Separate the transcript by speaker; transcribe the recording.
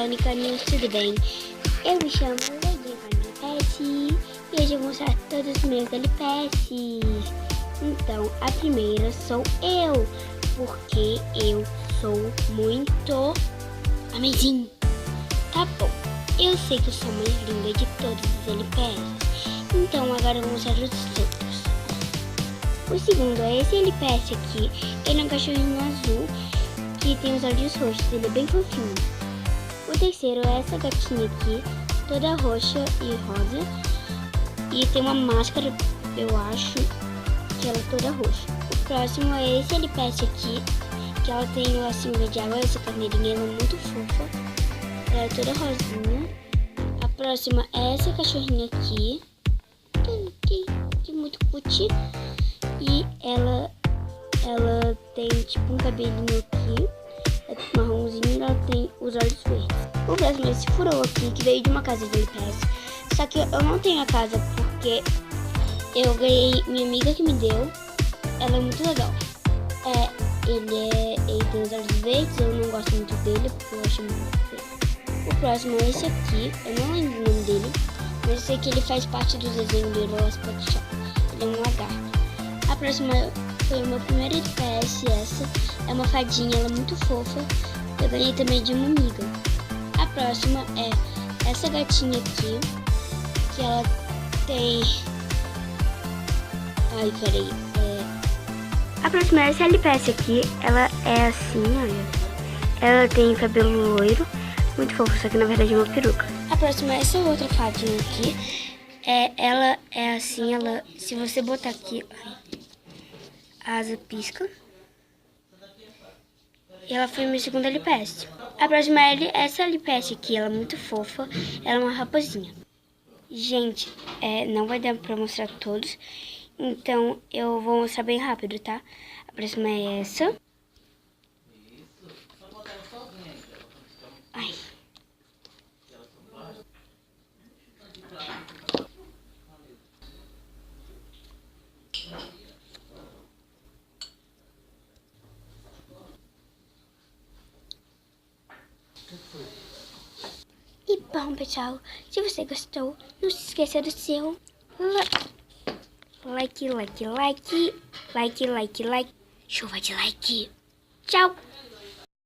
Speaker 1: Alane Caminhos, tudo bem? Eu me chamo Leguinha Caminho Pet e hoje eu vou mostrar todos os meus LPS. Então, a primeira sou eu, porque eu sou muito amazing. Tá bom, eu sei que eu sou a mais linda de todos os LPS, então agora eu vou mostrar os outros. O segundo é esse LPS aqui, ele é um cachorrinho azul que tem os olhos roxos, ele é bem fofinho. O terceiro é essa gatinha aqui, toda roxa e rosa, e tem uma máscara, eu acho que ela é toda roxa. O próximo é esse LPS aqui, que ela tem o lacinho de água, essa carneirinha, ela é muito fofa, ela é toda rosinha. A próxima é essa cachorrinha aqui, que é muito cutie, e ela tem tipo um cabelinho aqui, é marronzinho, e ela tem os olhos verdes. O próximo é esse furou aqui, que veio de uma casa de LPS, só que eu não tenho a casa porque eu ganhei, minha amiga que me deu, ela é muito legal. Ele tem os olhos verdes, eu não gosto muito dele porque eu acho muito feio. O próximo é esse aqui, eu não lembro o nome dele, mas eu sei que ele faz parte do desenho do Heróis Pet Shop. Ele é um lagarto. A próxima foi o meu primeiro LPS, essa é uma fadinha, ela é muito fofa, eu ganhei também de uma amiga. A próxima é essa gatinha aqui, que ela tem... Ai, peraí. A próxima é essa LPS aqui, ela é assim, olha. Ela tem cabelo loiro, muito fofo, só que na verdade é uma peruca. A próxima é essa outra fadinha aqui, ela é assim, ela, se você botar aqui, a asa pisca. E ela foi minha segunda LPS. A próxima é essa LPS aqui, ela é muito fofa, ela é uma raposinha. Gente, não vai dar pra mostrar todos, então eu vou mostrar bem rápido, tá? A próxima é essa. Ai. E bom, pessoal, se você gostou, não se esqueça do seu like, chuva de like. Tchau!